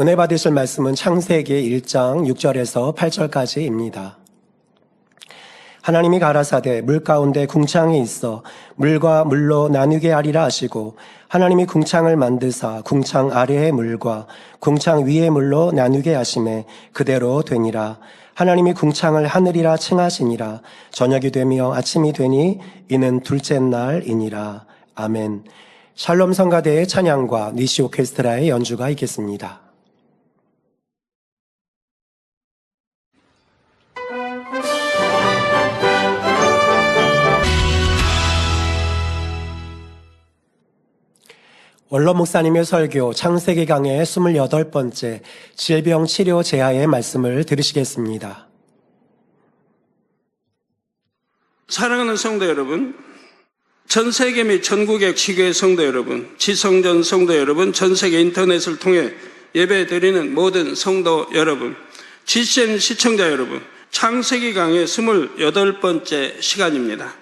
은혜 받으실 말씀은 창세기 1장 6절에서 8절까지입니다. 하나님이 가라사대 물 가운데 궁창이 있어 물과 물로 나누게 하리라 하시고 하나님이 궁창을 만드사 궁창 아래의 물과 궁창 위의 물로 나누게 하시매 그대로 되니라. 하나님이 궁창을 하늘이라 칭하시니라. 저녁이 되며 아침이 되니 이는 둘째 날이니라. 아멘. 샬롬 성가대의 찬양과 니시 오케스트라의 연주가 있겠습니다. 원로 목사님의 설교 창세기 강의 28번째 질병 치료 제하의 말씀을 들으시겠습니다. 사랑하는 성도 여러분, 전 세계 및 전국의 지교회 성도 여러분, 지성전 성도 여러분, 전 세계 인터넷을 통해 예배 드리는 모든 성도 여러분, GCN 시청자 여러분, 창세기 강의 28번째 시간입니다.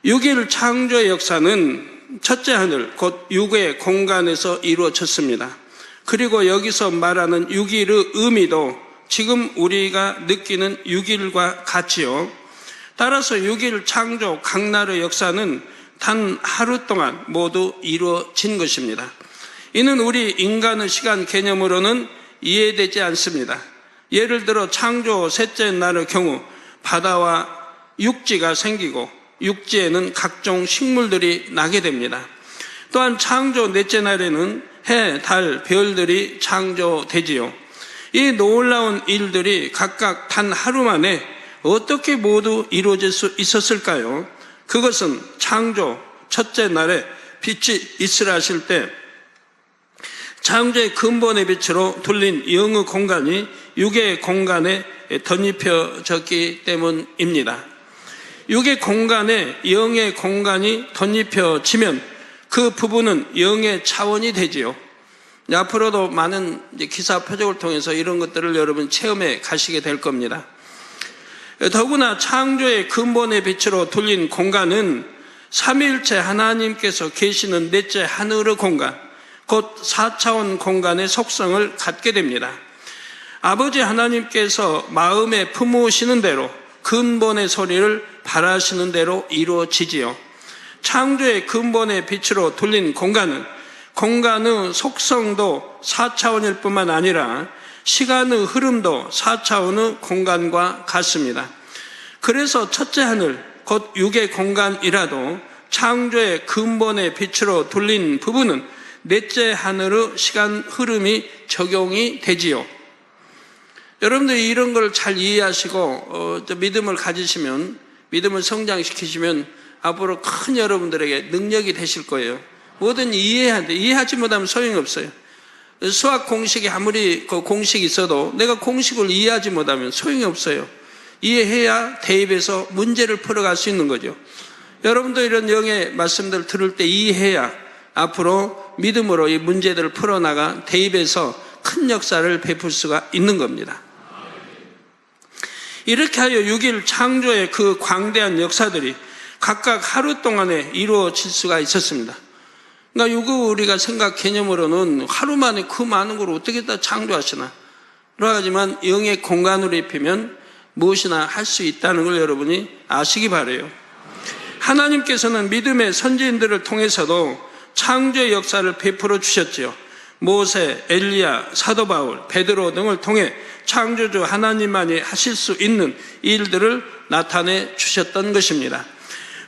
6일 창조의 역사는 첫째 하늘, 곧 6의 공간에서 이루어졌습니다. 그리고 여기서 말하는 6일의 의미도 지금 우리가 느끼는 6일과 같지요. 따라서 6일 창조 강날의 역사는 단 하루 동안 모두 이루어진 것입니다. 이는 우리 인간의 시간 개념으로는 이해되지 않습니다. 예를 들어 창조 셋째 날의 경우 바다와 육지가 생기고 육지에는 각종 식물들이 나게 됩니다. 또한 창조 넷째 날에는 해, 달, 별들이 창조되지요. 이 놀라운 일들이 각각 단 하루 만에 어떻게 모두 이루어질 수 있었을까요? 그것은 창조 첫째 날에 빛이 있으라 하실 때 창조의 근본의 빛으로 둘린 영의 공간이 육의 공간에 덧입혀졌기 때문입니다. 육의 공간에 영의 공간이 덧입혀지면 그 부분은 영의 차원이 되지요. 앞으로도 많은 기사 표적을 통해서 이런 것들을 여러분 체험해 가시게 될 겁니다. 더구나 창조의 근본의 빛으로 둘린 공간은 삼위일체 하나님께서 계시는 넷째 하늘의 공간, 곧 4차원 공간의 속성을 갖게 됩니다. 아버지 하나님께서 마음에 품으시는 대로 근본의 소리를 바라시는 대로 이루어지지요. 창조의 근본의 빛으로 둘린 공간은 공간의 속성도 4차원일 뿐만 아니라 시간의 흐름도 4차원의 공간과 같습니다. 그래서 첫째 하늘, 곧 6의 공간이라도 창조의 근본의 빛으로 둘린 부분은 넷째 하늘의 시간 흐름이 적용이 되지요. 여러분들이 이런 걸 잘 이해하시고 믿음을 가지시면, 믿음을 성장시키시면 앞으로 큰 여러분들에게 능력이 되실 거예요. 뭐든 이해하지 못하면 소용이 없어요. 수학 공식이 아무리 그 공식이 있어도 내가 공식을 이해하지 못하면 소용이 없어요. 이해해야 대입해서 문제를 풀어갈 수 있는 거죠. 여러분도 이런 영의 말씀들을 들을 때 이해해야 앞으로 믿음으로 이 문제들을 풀어나가 대입해서 큰 역사를 베풀 수가 있는 겁니다. 이렇게 하여 6일 창조의 그 광대한 역사들이 각각 하루 동안에 이루어질 수가 있었습니다. 그러니까 이거 우리가 생각 개념으로는 하루 만에 그 많은 걸 어떻게 다 창조하시나. 그러하지만 영의 공간으로 입히면 무엇이나 할 수 있다는 걸 여러분이 아시기 바라요. 하나님께서는 믿음의 선지인들을 통해서도 창조의 역사를 베풀어 주셨지요. 모세, 엘리야, 사도 바울, 베드로 등을 통해 창조주 하나님만이 하실 수 있는 일들을 나타내 주셨던 것입니다.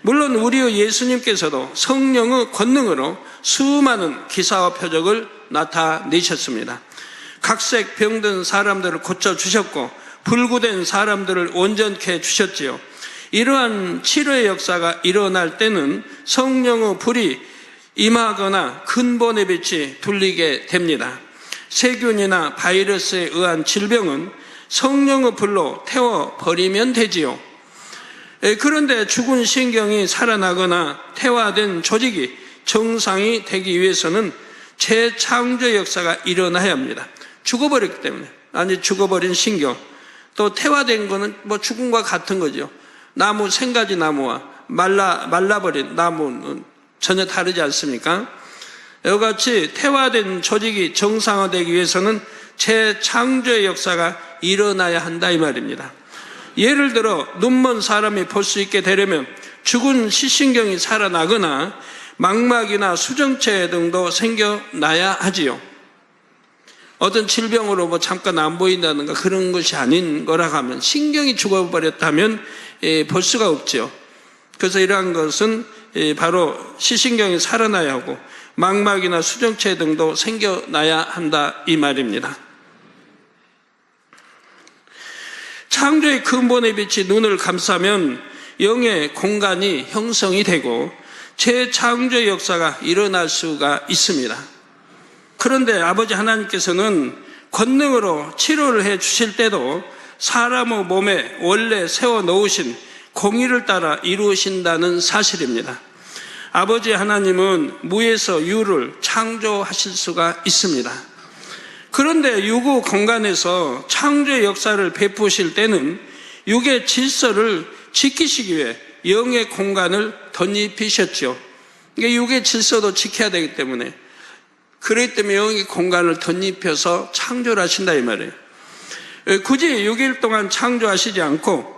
물론 우리의 예수님께서도 성령의 권능으로 수많은 기사와 표적을 나타내셨습니다. 각색 병든 사람들을 고쳐주셨고 불구된 사람들을 온전케 해주셨지요. 이러한 치료의 역사가 일어날 때는 성령의 불이 임하거나 근본의 빛이 둘리게 됩니다. 세균이나 바이러스에 의한 질병은 성령의 불로 태워버리면 되지요. 그런데 죽은 신경이 살아나거나 태화된 조직이 정상이 되기 위해서는 재창조의 역사가 일어나야 합니다. 죽어버렸기 때문에. 아니, 죽어버린 신경, 또 태화된 거는 뭐 죽음과 같은 거죠. 나무, 생가지 나무와 말라버린 나무는 전혀 다르지 않습니까? 이와 같이 태화된 조직이 정상화되기 위해서는 재창조의 역사가 일어나야 한다 이 말입니다. 예를 들어 눈먼 사람이 볼 수 있게 되려면 죽은 시신경이 살아나거나 망막이나 수정체 등도 생겨나야 하지요. 어떤 질병으로 뭐 잠깐 안 보인다든가 그런 것이 아닌 거라 하면, 신경이 죽어버렸다면 볼 수가 없죠. 그래서 이러한 것은 바로 시신경이 살아나야 하고 망막이나 수정체 등도 생겨나야 한다 이 말입니다. 창조의 근본의 빛이 눈을 감싸면 영의 공간이 형성이 되고 재창조의 역사가 일어날 수가 있습니다. 그런데 아버지 하나님께서는 권능으로 치료를 해 주실 때도 사람의 몸에 원래 세워놓으신 공의를 따라 이루신다는 사실입니다. 아버지 하나님은 무에서 유를 창조하실 수가 있습니다. 그런데 유구 공간에서 창조의 역사를 베푸실 때는 육의 질서를 지키시기 위해 영의 공간을 덧입히셨죠. 이게 육의 질서도 지켜야 되기 때문에, 그렇기 때문에 영의 공간을 덧입혀서 창조를 하신다 이 말이에요. 굳이 6일 동안 창조하시지 않고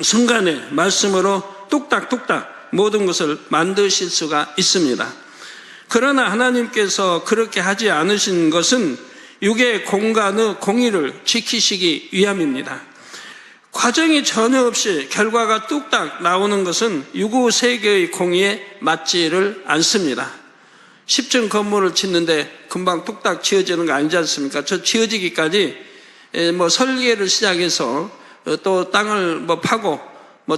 순간에 말씀으로 뚝딱뚝딱 모든 것을 만드실 수가 있습니다. 그러나 하나님께서 그렇게 하지 않으신 것은 육의 공간의 공의를 지키시기 위함입니다. 과정이 전혀 없이 결과가 뚝딱 나오는 것은 유구 세계의 공의에 맞지를 않습니다. 10층 건물을 짓는데 금방 뚝딱 지어지는 거 아니지 않습니까? 저 지어지기까지 설계를 시작해서 또 땅을 파고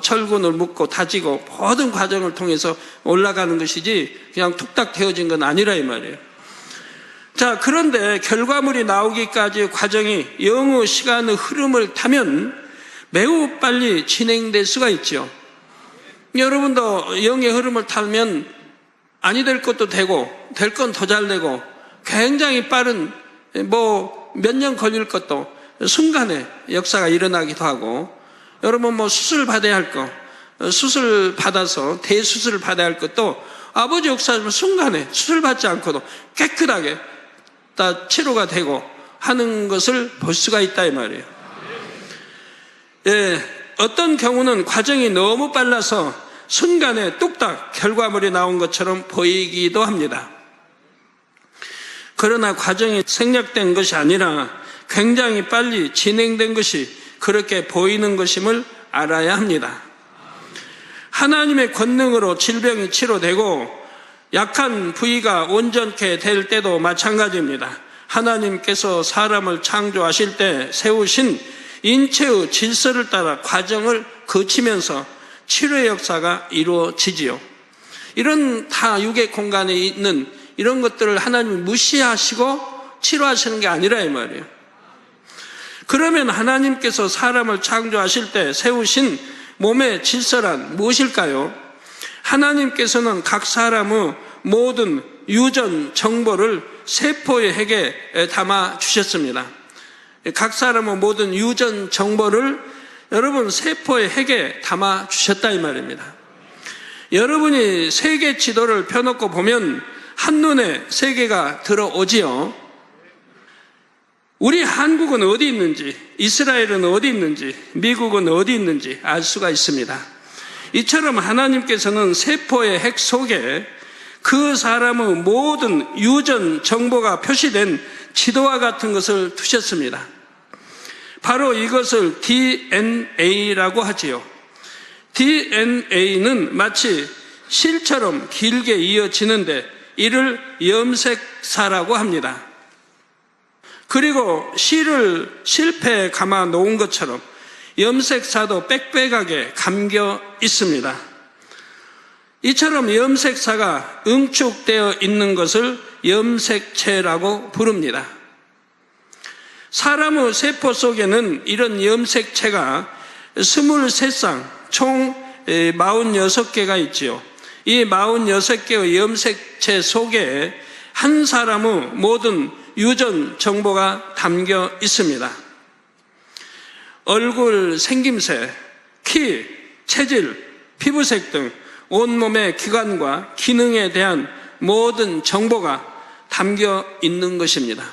철근을 묶고 다지고 모든 과정을 통해서 올라가는 것이지 그냥 뚝딱 되어진 건 아니라 이 말이에요. 자, 그런데 결과물이 나오기까지 과정이 영의 시간의 흐름을 타면 매우 빨리 진행될 수가 있죠. 여러분도 영의 흐름을 타면 아니 될 것도 되고 될 건 더 잘 되고 굉장히 빠른 몇 년 걸릴 것도 순간에 역사가 일어나기도 하고, 여러분 수술 받아야 할 거, 수술 받아서 대수술을 받아야 할 것도 아버지 역사는 순간에 수술 받지 않고도 깨끗하게 다 치료가 되고 하는 것을 볼 수가 있다 이 말이에요. 어떤 경우는 과정이 너무 빨라서 순간에 뚝딱 결과물이 나온 것처럼 보이기도 합니다. 그러나 과정이 생략된 것이 아니라 굉장히 빨리 진행된 것이 그렇게 보이는 것임을 알아야 합니다. 하나님의 권능으로 질병이 치료되고 약한 부위가 온전케 될 때도 마찬가지입니다. 하나님께서 사람을 창조하실 때 세우신 인체의 질서를 따라 과정을 거치면서 치료의 역사가 이루어지지요. 이런 다 육의 공간에 있는 이런 것들을 하나님이 무시하시고 치료하시는 게 아니라 이 말이에요. 그러면 하나님께서 사람을 창조하실 때 세우신 몸의 질서란 무엇일까요? 하나님께서는 각 사람의 모든 유전 정보를 세포의 핵에 담아 주셨습니다. 각 사람의 모든 유전 정보를 여러분 세포의 핵에 담아 주셨다 이 말입니다. 여러분이 세계 지도를 펴놓고 보면 한눈에 세계가 들어오지요. 우리 한국은 어디 있는지, 이스라엘은 어디 있는지, 미국은 어디 있는지 알 수가 있습니다. 이처럼 하나님께서는 세포의 핵 속에 그 사람의 모든 유전 정보가 표시된 지도와 같은 것을 두셨습니다. 바로 이것을 DNA라고 하지요. DNA는 마치 실처럼 길게 이어지는데 이를 염색사라고 합니다. 그리고 실을 실패에 감아 놓은 것처럼 염색사도 빽빽하게 감겨 있습니다. 이처럼 염색사가 응축되어 있는 것을 염색체라고 부릅니다. 사람의 세포 속에는 이런 염색체가 23쌍, 총 46개가 있지요. 이 46개의 염색체 속에 한 사람의 모든 유전 정보가 담겨 있습니다. 얼굴 생김새, 키, 체질, 피부색 등 온몸의 기관과 기능에 대한 모든 정보가 담겨 있는 것입니다.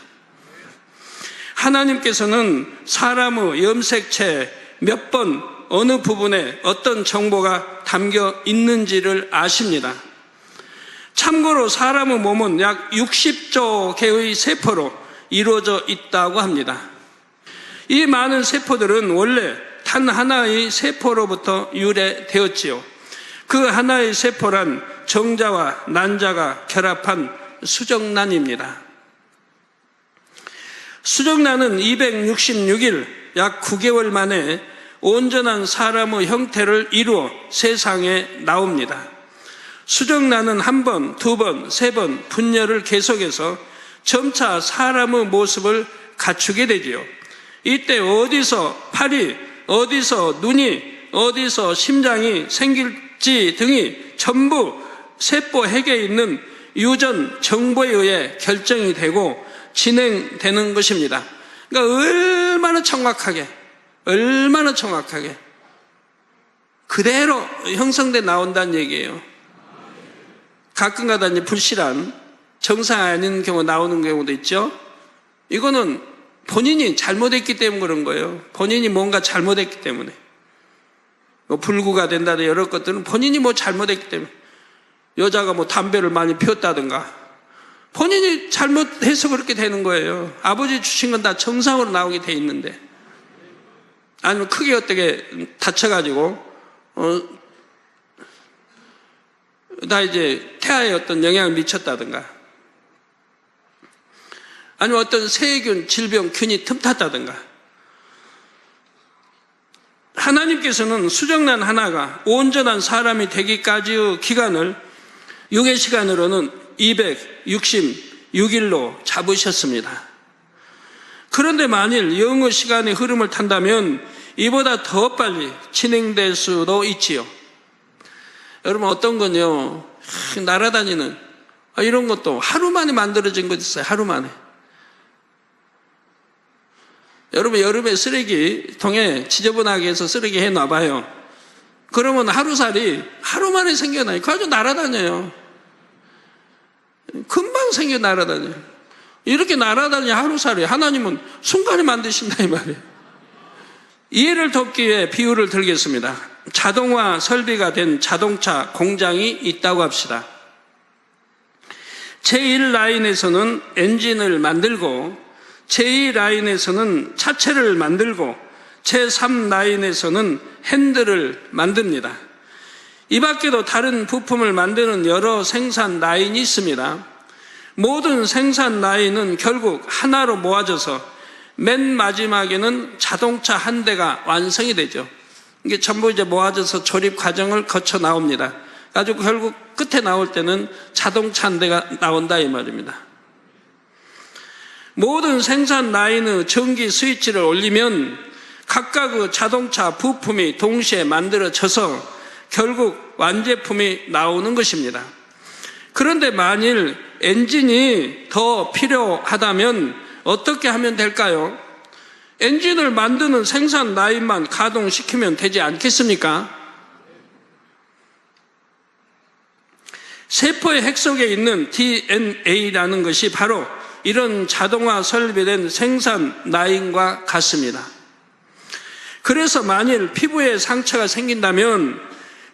하나님께서는 사람의 염색체 몇 번 어느 부분에 어떤 정보가 담겨 있는지를 아십니다. 참고로 사람의 몸은 약 60조 개의 세포로 이루어져 있다고 합니다. 이 많은 세포들은 원래 단 하나의 세포로부터 유래되었지요. 그 하나의 세포란 정자와 난자가 결합한 수정란입니다. 수정란은 266일, 약 9개월 만에 온전한 사람의 형태를 이루어 세상에 나옵니다. 수정란은 한 번, 두 번, 세 번 분열을 계속해서 점차 사람의 모습을 갖추게 되지요. 이때 어디서 팔이, 어디서 눈이, 어디서 심장이 생길지 등이 전부 세포핵에 있는 유전 정보에 의해 결정이 되고 진행되는 것입니다. 그러니까 얼마나 정확하게 그대로 형성돼 나온다는 얘기예요. 가끔가다 이제 불실한 정상 아닌 경우 나오는 경우도 있죠. 이거는 본인이 잘못했기 때문에 그런 거예요. 본인이 뭔가 잘못했기 때문에. 뭐 불구가 된다든 여러 것들은 본인이 뭐 잘못했기 때문에. 여자가 뭐 담배를 많이 피웠다든가 본인이 잘못해서 그렇게 되는 거예요. 아버지 주신 건 다 정상으로 나오게 돼 있는데, 아니면 크게 어떻게 다쳐가지고 다 이제 태아에 어떤 영향을 미쳤다든가, 아니면 어떤 세균, 질병, 균이 틈탔다든가. 하나님께서는 수정란 하나가 온전한 사람이 되기까지의 기간을 육의 시간으로는 266일로 잡으셨습니다. 그런데 만일 영의 시간의 흐름을 탄다면 이보다 더 빨리 진행될 수도 있지요. 여러분, 어떤 건요, 날아다니는 이런 것도 하루 만에 만들어진 것 있어요. 하루 만에. 여러분, 여름에 쓰레기통에 지저분하게 해서 쓰레기 해놔봐요. 그러면 하루살이 하루 만에 생겨나요. 그 아주 날아다녀요. 금방 생겨 날아다녀요. 이렇게 날아다니는 하루살이 하나님은 순간에 만드신다 이 말이에요. 이해를 돕기 위해 비유를 들겠습니다. 자동화 설비가 된 자동차 공장이 있다고 합시다. 제1라인에서는 엔진을 만들고, 제2라인에서는 차체를 만들고, 제3라인에서는 핸들을 만듭니다. 이 밖에도 다른 부품을 만드는 여러 생산 라인이 있습니다. 모든 생산 라인은 결국 하나로 모아져서 맨 마지막에는 자동차 한 대가 완성이 되죠. 이게 전부 이제 모아져서 조립 과정을 거쳐 나옵니다. 아주 결국 끝에 나올 때는 자동차 한 대가 나온다 이 말입니다. 모든 생산 라인의 전기 스위치를 올리면 각각의 자동차 부품이 동시에 만들어져서 결국 완제품이 나오는 것입니다. 그런데 만일 엔진이 더 필요하다면 어떻게 하면 될까요? 엔진을 만드는 생산 라인만 가동시키면 되지 않겠습니까? 세포의 핵 속에 있는 DNA라는 것이 바로 이런 자동화 설비된 생산 라인과 같습니다. 그래서 만일 피부에 상처가 생긴다면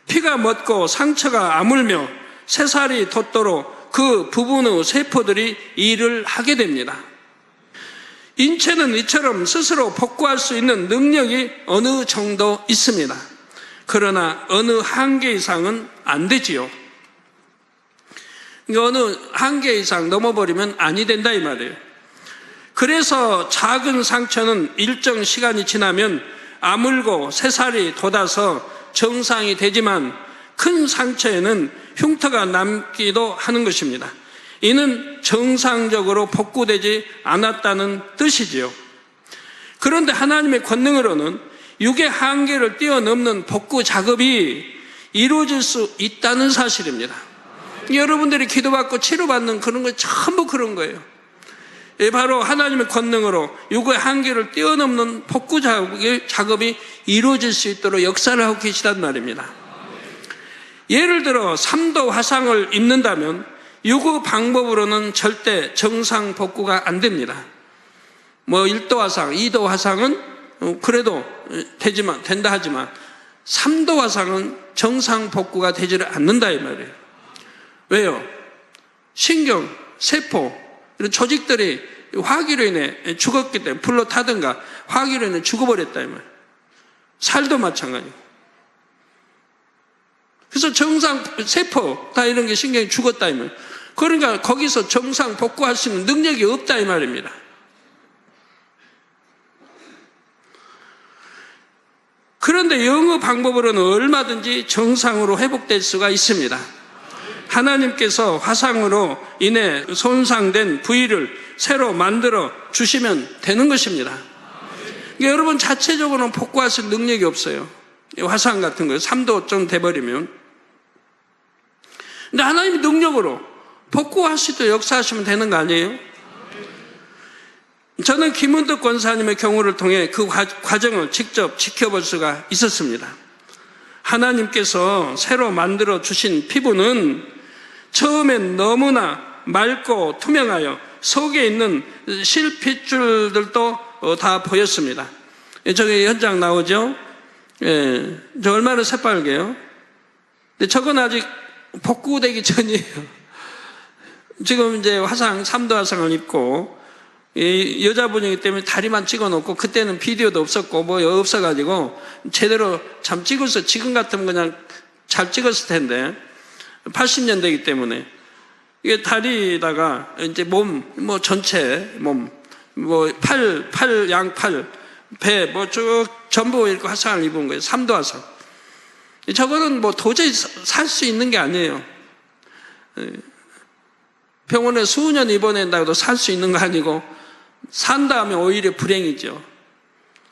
피가 멎고 상처가 아물며 새살이 돋도록 그 부분의 세포들이 일을 하게 됩니다. 인체는 이처럼 스스로 복구할 수 있는 능력이 어느 정도 있습니다. 그러나 어느 한계 이상은 안 되지요. 어느 한계 이상 넘어버리면 아니 된다 이 말이에요. 그래서 작은 상처는 일정 시간이 지나면 아물고 새살이 돋아서 정상이 되지만 큰 상처에는 흉터가 남기도 하는 것입니다. 이는 정상적으로 복구되지 않았다는 뜻이지요. 그런데 하나님의 권능으로는 육의 한계를 뛰어넘는 복구 작업이 이루어질 수 있다는 사실입니다. 여러분들이 기도받고 치료받는 그런 거 전부 그런 거예요. 바로 하나님의 권능으로 육의 한계를 뛰어넘는 복구 작업이 이루어질 수 있도록 역사를 하고 계시단 말입니다. 예를 들어 3도 화상을 입는다면 유구 방법으로는 절대 정상 복구가 안 됩니다. 뭐 1도 화상, 2도 화상은 그래도 된다 하지만 3도 화상은 정상 복구가 되지를 않는다 이 말이에요. 왜요? 신경, 세포, 이런 조직들이 화기로 인해 죽었기 때문에 불로 타든가 화기로 인해 죽어버렸다 이 말이에요. 살도 마찬가지고. 그래서 정상 세포 다 이런 게 신경이 죽었다 이 말이에요. 그러니까 거기서 정상 복구할 수 있는 능력이 없다 이 말입니다. 그런데 영어 방법으로는 얼마든지 정상으로 회복될 수가 있습니다. 하나님께서 화상으로 인해 손상된 부위를 새로 만들어 주시면 되는 것입니다. 그러니까 여러분 자체적으로는 복구하실 능력이 없어요. 화상 같은 거요. 3도 좀 돼버리면. 근데 하나님의 능력으로 복구하시도 역사하시면 되는 거 아니에요? 저는 김은덕 권사님의 경우를 통해 그 과정을 직접 지켜볼 수가 있었습니다. 하나님께서 새로 만들어 주신 피부는 처음엔 너무나 맑고 투명하여 속에 있는 실핏줄들도 다 보였습니다. 저기 현장 나오죠? 예, 저 얼마나 새빨개요? 근데 저건 아직 복구되기 전이에요. 지금 이제 화상, 3도 화상을 입고 여자분이기 때문에 다리만 찍어놓고 그때는 비디오도 없었고 뭐 없어가지고 제대로 참 찍어서 지금 같으면 그냥 잘 찍었을 텐데 80년대이기 때문에 이게 다리에다가 이제 몸, 뭐 전체 몸, 뭐 양팔, 배, 뭐 쭉 전부 이렇게 화상을 입은 거예요. 3도 화상. 저거는 뭐 도저히 살 수 있는 게 아니에요. 병원에 수년 입원한다고 해도 살 수 있는 거 아니고 산 다음에 오히려 불행이죠.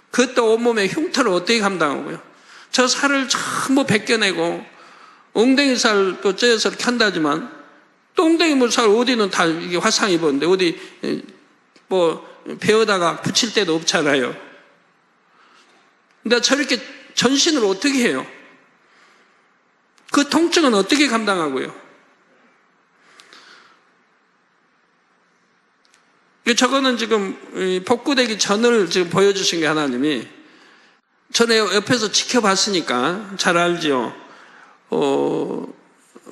그것도 온몸에 흉터를 어떻게 감당하고요. 저 살을 전부 벗겨내고 엉덩이 살도 쪄서 이렇게 한다지만 또 엉덩이 살 어디는 다 이게 화상 입었는데 어디 뭐 베어다가 붙일 데도 없잖아요. 근데 저렇게 전신을 어떻게 해요? 그 통증은 어떻게 감당하고요? 저거는 지금 복구되기 전을 지금 보여주신 게 하나님이 전에 옆에서 지켜봤으니까 잘 알죠.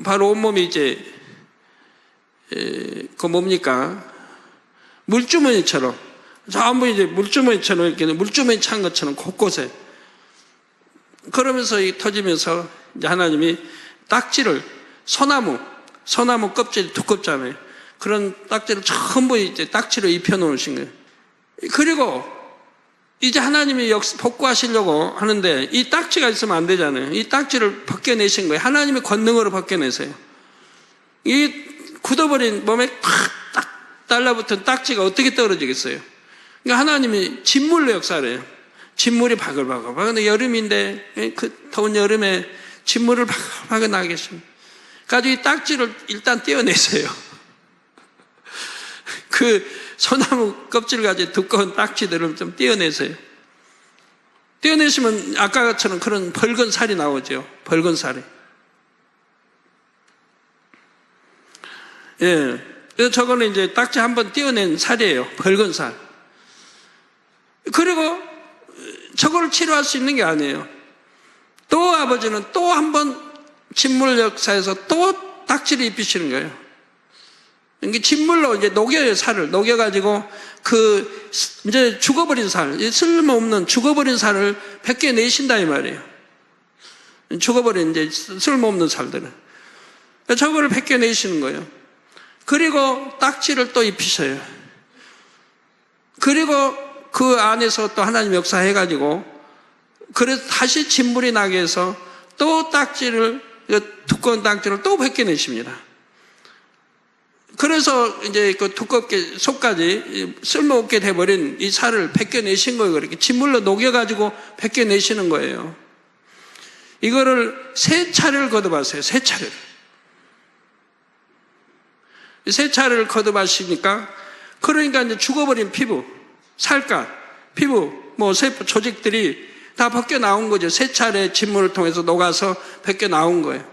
바로 온몸이 이제 그 뭡니까? 물주머니처럼 전부 이제 물주머니처럼 이렇게 물주머니 찬 것처럼 곳곳에 그러면서 터지면서 이제 하나님이 딱지를 소나무 껍질이 두껍잖아요. 그런 딱지를 전부 이제 딱지로 입혀 놓으신 거예요. 그리고 이제 하나님이 복구하시려고 하는데 이 딱지가 있으면 안 되잖아요. 이 딱지를 벗겨내신 거예요. 하나님의 권능으로 벗겨내세요. 이 굳어버린 몸에 딱 달라붙은 딱지가 어떻게 떨어지겠어요? 그러니까 하나님이 진물로 역사를 해요. 진물이 바글바글. 근데 여름인데 그 더운 여름에 진물을 바글바글 나게 하십니다. 가지고 이 딱지를 일단 떼어내세요. 그 소나무 껍질 가지고 두꺼운 딱지들을 좀 떼어내세요. 떼어내시면 아까처럼 그런 붉은 살이 나오죠. 붉은 살이. 예. 그래서 저거는 이제 딱지 한번 떼어낸 살이에요. 붉은 살. 그리고 저걸 치료할 수 있는 게 아니에요. 또 아버지는 또 한번 진물 역사에서 또 딱지를 입히시는 거예요. 이게 진물로 이제 녹여요, 살을. 녹여가지고 이제 죽어버린 살, 쓸모없는 죽어버린 살을 벗겨내신다, 이 말이에요. 죽어버린 이제 쓸모없는 살들을. 저거를 벗겨내시는 거예요. 그리고 딱지를 또 입히셔요. 그리고 그 안에서 또 하나님 역사해가지고, 그래서 다시 진물이 나게 해서 또 딱지를, 두꺼운 딱지를 또 벗겨내십니다. 그래서 이제 그 두껍게 속까지 쓸모없게 돼버린 이 살을 벗겨내신 거예요. 그렇게 진물로 녹여가지고 벗겨내시는 거예요. 이거를 3차례를 거듭하세요. 3차례를. 3차례를 거듭하시니까 그러니까 이제 죽어버린 피부, 살갗, 피부, 뭐 세포 조직들이 다 벗겨 나온 거죠. 3차례 진물을 통해서 녹아서 벗겨 나온 거예요.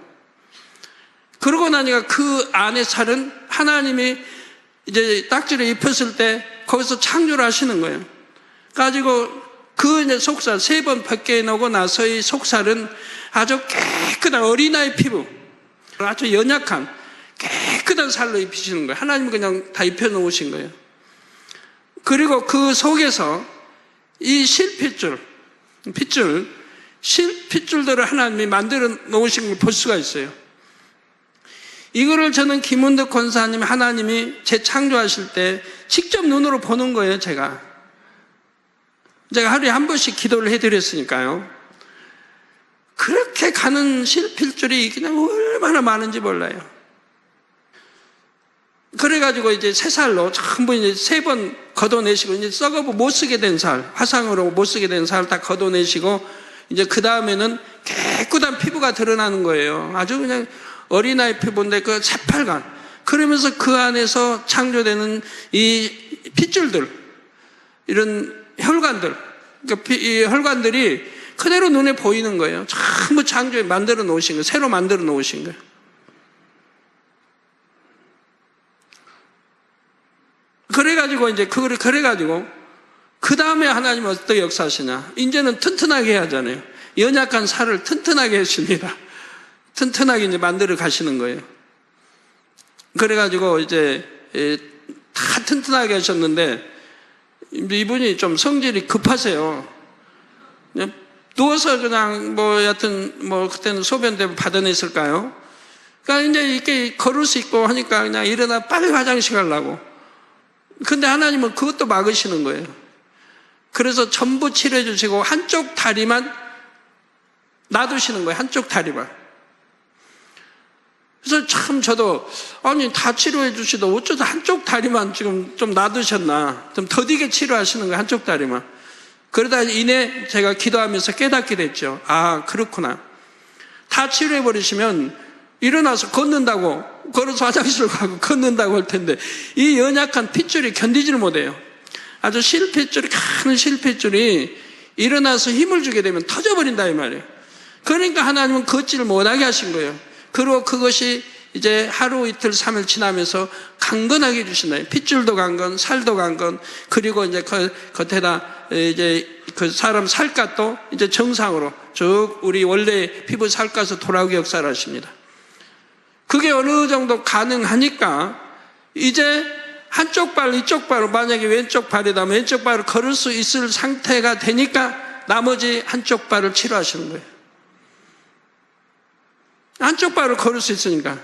그러고 나니까 그 안에 살은 하나님이 이제 딱지를 입혔을 때 거기서 창조를 하시는 거예요. 가지고 그 이제 속살 3번 벗겨 놓고 나서 이 속살은 아주 깨끗한 어린아이 피부, 아주 연약한 깨끗한 살로 입히시는 거예요. 하나님은 그냥 다 입혀 놓으신 거예요. 그리고 그 속에서 이 실핏줄들을 하나님이 만들어 놓으신 걸 볼 수가 있어요. 이거를 저는 김은덕 권사님 하나님이 재창조하실 때 직접 눈으로 보는 거예요. 제가 하루에 한 번씩 기도를 해드렸으니까요. 그렇게 가는 실핏줄이 그냥 얼마나 많은지 몰라요. 그래가지고 이제 새살로 전부 이제 3번 걷어내시고, 이제 썩어보 못 쓰게 된 살, 화상으로 못 쓰게 된 살 다 걷어내시고, 이제 그 다음에는 깨끗한 피부가 드러나는 거예요. 아주 그냥 어린아이 피부인데 그 새빨간. 그러면서 그 안에서 창조되는 이 핏줄들, 이런 혈관들, 그러니까 이 혈관들이 그대로 눈에 보이는 거예요. 전부 창조해 만들어 놓으신 거예요. 새로 만들어 놓으신 거예요. 그래가지고 이제 그래가지고 그 다음에 하나님은 어떻게 역사하시냐? 이제는 튼튼하게 해야 하잖아요. 연약한 살을 튼튼하게 하십니다. 튼튼하게 이제 만들어 가시는 거예요. 그래가지고 이제 다 튼튼하게 하셨는데 이분이 좀 성질이 급하세요. 그냥 누워서 그냥 여하튼 그때는 소변 때문에 받아냈을까요? 그러니까 이제 이렇게 걸을 수 있고 하니까 그냥 일어나 빨리 화장실 가려고. 근데 하나님은 그것도 막으시는 거예요. 그래서 전부 치료해 주시고 한쪽 다리만 놔두시는 거예요. 한쪽 다리만. 그래서 참 저도 아니 다 치료해 주시다 어쩌다 한쪽 다리만 지금 좀 놔두셨나, 좀 더디게 치료하시는 거예요. 한쪽 다리만. 그러다 이내 제가 기도하면서 깨닫게 됐죠. 아 그렇구나. 다 치료해 버리시면 일어나서 걷는다고, 걸어서 화장실 가고 걷는다고 할 텐데 이 연약한 핏줄이 견디지를 못해요. 아주 실핏줄이, 가는 실핏줄이 일어나서 힘을 주게 되면 터져버린다 이 말이에요. 그러니까 하나님은 걷지를 못하게 하신 거예요. 그리고 그것이 이제 하루 이틀 3일 지나면서 강건하게 해주신다. 핏줄도 강건, 살도 강건, 그리고 이제 겉에다 이제 그 사람 살갗도 이제 정상으로 쭉 우리 원래 피부 살갗으로 돌아오게 역사를 하십니다. 그게 어느 정도 가능하니까 이제 한쪽 발, 이쪽 발로, 만약에 왼쪽 발이다 왼쪽 발을 걸을 수 있을 상태가 되니까 나머지 한쪽 발을 치료하시는 거예요. 한쪽 발을 걸을 수 있으니까.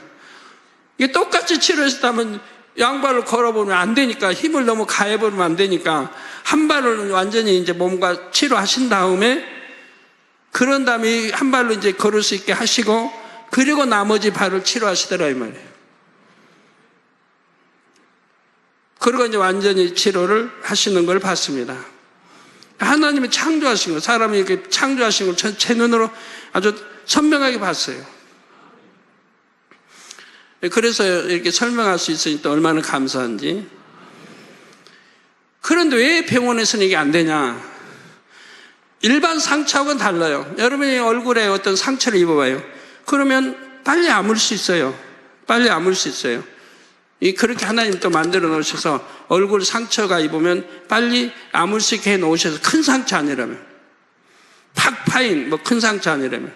이게 똑같이 치료했다면 양발을 걸어보면 안 되니까, 힘을 너무 가해버리면 안 되니까 한 발을 완전히 이제 몸과 치료하신 다음에, 그런 다음에 한 발로 이제 걸을 수 있게 하시고, 그리고 나머지 발을 치료하시더라 이 말이에요. 그리고 이제 완전히 치료를 하시는 걸 봤습니다. 하나님이 창조하신 거, 사람이 이렇게 창조하신 걸 제 눈으로 아주 선명하게 봤어요. 그래서 이렇게 설명할 수 있으니까 얼마나 감사한지. 그런데 왜 병원에서는 이게 안 되냐? 일반 상처하고는 달라요. 여러분이 얼굴에 어떤 상처를 입어봐요. 그러면 빨리 아물 수 있어요. 빨리 아물 수 있어요. 그렇게 하나님 또 만들어 놓으셔서 얼굴 상처가 입으면 빨리 아물 수 있게 해 놓으셔서, 큰 상처 아니라면, 팍 파인 큰 상처 아니라면.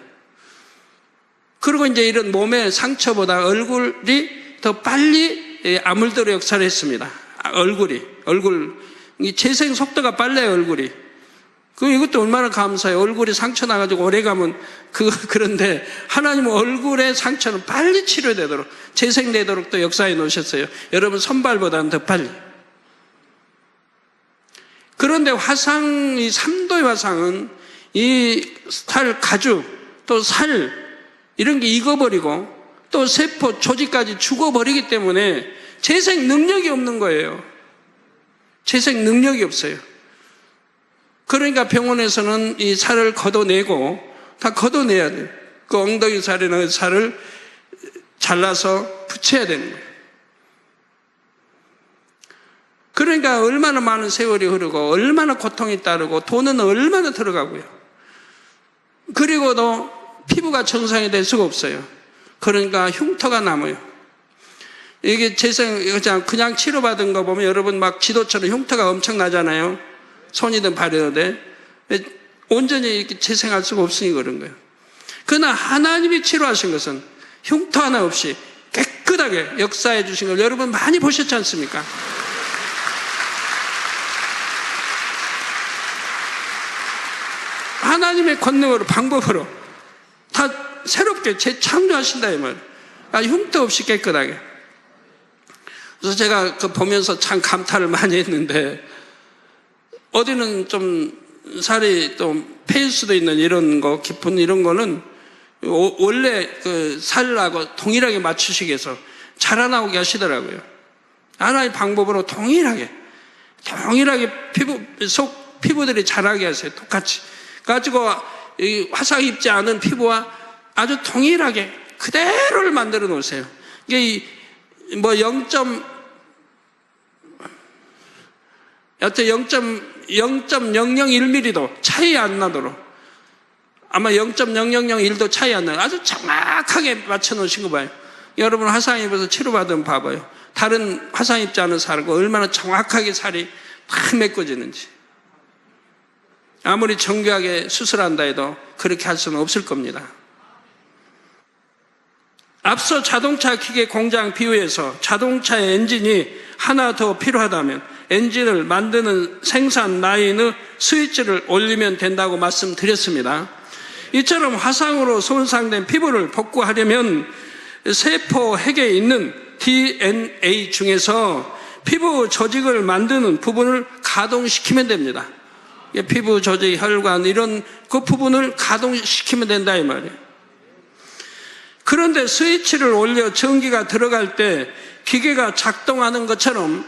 그리고 이제 이런 몸의 상처보다 얼굴이 더 빨리 아물도록 역사를 했습니다. 이 재생 속도가 빨라요, 얼굴이. 이것도 얼마나 감사해요. 얼굴이 상처 나가지고 오래 가면 그런데 하나님은 얼굴의 상처는 빨리 치료되도록, 재생되도록 또 역사해 놓으셨어요. 여러분 손발보다는 더 빨리. 그런데 화상, 이 3도의 화상은 이 살 가죽, 또 살, 이런 게 익어버리고 또 세포, 조직까지 죽어버리기 때문에 재생 능력이 없는 거예요. 재생 능력이 없어요. 그러니까 병원에서는 이 살을 걷어내고, 다 걷어내야 돼요. 그 엉덩이 살이나 살을 잘라서 붙여야 되는 거예요. 그러니까 얼마나 많은 세월이 흐르고 얼마나 고통이 따르고 돈은 얼마나 들어가고요. 그리고도 피부가 정상이 될 수가 없어요. 그러니까 흉터가 남아요. 이게 그냥 치료받은 거 보면 여러분 막 지도처럼 흉터가 엄청 나잖아요. 손이든 발이든. 온전히 이렇게 재생할 수가 없으니 그런 거예요. 그러나 하나님이 치료하신 것은 흉터 하나 없이 깨끗하게 역사해 주신 걸 여러분 많이 보셨지 않습니까? 하나님의 권능으로, 방법으로 다 새롭게 재창조하신다 이 말이에요. 흉터 없이 깨끗하게. 그래서 제가 보면서 참 감탄을 많이 했는데, 어디는 좀 살이 좀 패일 수도 있는 이런 거, 깊은 이런 거는 원래 그 살하고 동일하게 맞추시기 위해서 자라나오게 하시더라고요. 하나의 방법으로 동일하게 피부들이 자라게 하세요. 똑같이. 가지고 화상 입지 않은 피부와 아주 동일하게 그대로를 만들어 놓으세요. 이게 뭐 0.001mm도 차이 안 나도록, 아마 0.0001도 차이 안 나요. 아주 정확하게 맞춰 놓으신 거 봐요. 여러분 화상 입어서 치료받으면 봐봐요. 다른 화상 입지 않은 살과 얼마나 정확하게 살이 다 메꿔지는지. 아무리 정교하게 수술한다 해도 그렇게 할 수는 없을 겁니다. 앞서 자동차 기계 공장 비유에서 자동차의 엔진이 하나 더 필요하다면 엔진을 만드는 생산 라인의 스위치를 올리면 된다고 말씀드렸습니다. 이처럼 화상으로 손상된 피부를 복구하려면 세포 핵에 있는 DNA 중에서 피부 조직을 만드는 부분을 가동시키면 됩니다. 피부 조직, 혈관 이런 그 부분을 가동시키면 된다 이 말이에요. 그런데 스위치를 올려 전기가 들어갈 때 기계가 작동하는 것처럼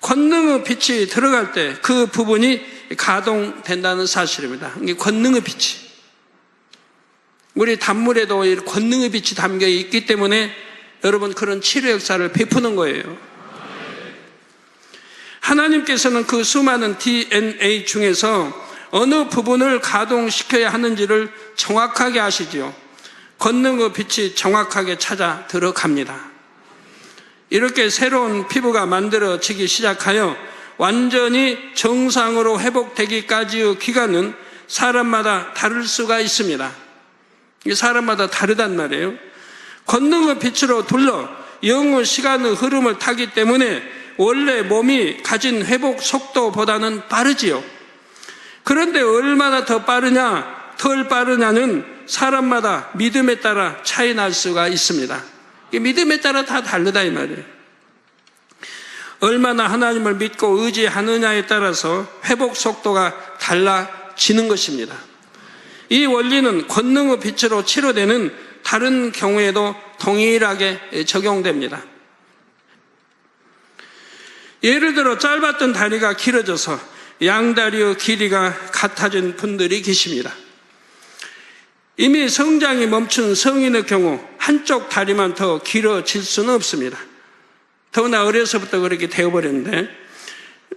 권능의 빛이 들어갈 때 그 부분이 가동된다는 사실입니다. 이게 권능의 빛이. 우리 단물에도 권능의 빛이 담겨 있기 때문에 여러분 그런 치료 역사를 베푸는 거예요. 하나님께서는 그 수많은 DNA 중에서 어느 부분을 가동시켜야 하는지를 정확하게 아시지요. 권능의 빛이 정확하게 찾아 들어갑니다. 이렇게 새로운 피부가 만들어지기 시작하여 완전히 정상으로 회복되기까지의 기간은 사람마다 다를 수가 있습니다. 이게 사람마다 다르단 말이에요. 권능의 빛으로 둘러 영의 시간의 흐름을 타기 때문에 원래 몸이 가진 회복 속도보다는 빠르지요. 그런데 얼마나 더 빠르냐, 덜 빠르냐는 사람마다 믿음에 따라 차이 날 수가 있습니다. 믿음에 따라 다 다르다 이 말이에요. 얼마나 하나님을 믿고 의지하느냐에 따라서 회복 속도가 달라지는 것입니다. 이 원리는 권능의 빛으로 치료되는 다른 경우에도 동일하게 적용됩니다. 예를 들어 짧았던 다리가 길어져서 양다리의 길이가 같아진 분들이 계십니다. 이미 성장이 멈춘 성인의 경우 한쪽 다리만 더 길어질 수는 없습니다. 더구나 어려서부터 그렇게 되어버렸는데,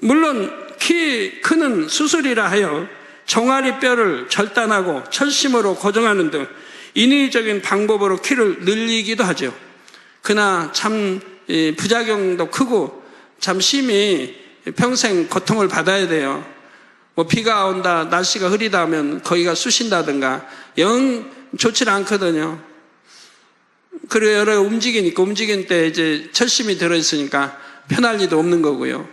물론 키 크는 수술이라 하여 종아리 뼈를 절단하고 철심으로 고정하는 등 인위적인 방법으로 키를 늘리기도 하죠. 그러나 참 부작용도 크고 참 심히 평생 고통을 받아야 돼요. 뭐 비가 온다, 날씨가 흐리다 하면 거기가 쑤신다든가 영 좋지 않거든요. 그리고 여러 움직이니까 움직일 때 이제 철심이 들어있으니까 편할 리도 없는 거고요.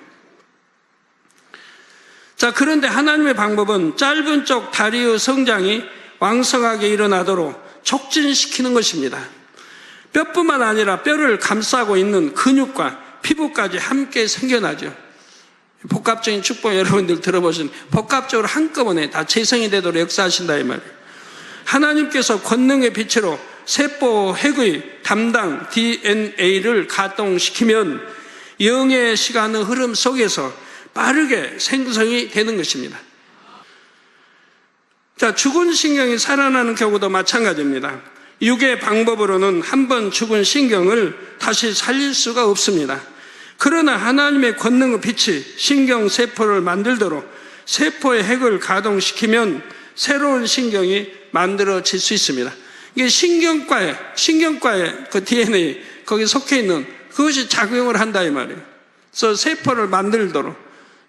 자, 그런데 하나님의 방법은 짧은 쪽 다리의 성장이 왕성하게 일어나도록 촉진시키는 것입니다. 뼈뿐만 아니라 뼈를 감싸고 있는 근육과 피부까지 함께 생겨나죠. 복합적인 축복 여러분들 들어보신 복합적으로 한꺼번에 다 재성이 되도록 역사하신다 이 말이에요. 하나님께서 권능의 빛으로 세포 핵의 담당 DNA를 가동시키면 영의 시간의 흐름 속에서 빠르게 생성이 되는 것입니다. 자, 죽은 신경이 살아나는 경우도 마찬가지입니다. 육의 방법으로는 한번 죽은 신경을 다시 살릴 수가 없습니다. 그러나 하나님의 권능의 빛이 신경세포를 만들도록 세포의 핵을 가동시키면 새로운 신경이 만들어질 수 있습니다. 이게 신경과의 그 DNA, 거기 속해 있는 그것이 작용을 한다 이 말이에요. 그래서 세포를 만들도록.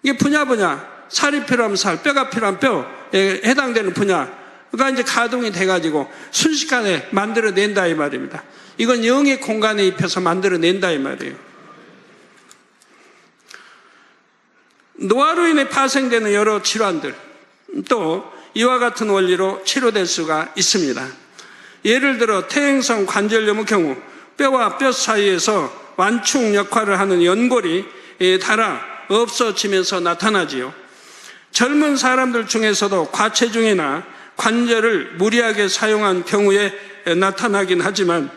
이게 분야, 살이 필요하면 살, 뼈가 필요하면 뼈에 해당되는 분야가 이제 가동이 돼가지고 순식간에 만들어낸다 이 말입니다. 이건 영의 공간에 입혀서 만들어낸다 이 말이에요. 노화로 인해 파생되는 여러 질환들, 또 이와 같은 원리로 치료될 수가 있습니다. 예를 들어 퇴행성 관절염의 경우 뼈와 뼈 사이에서 완충 역할을 하는 연골이 닳아 없어지면서 나타나지요. 젊은 사람들 중에서도 과체중이나 관절을 무리하게 사용한 경우에 나타나긴 하지만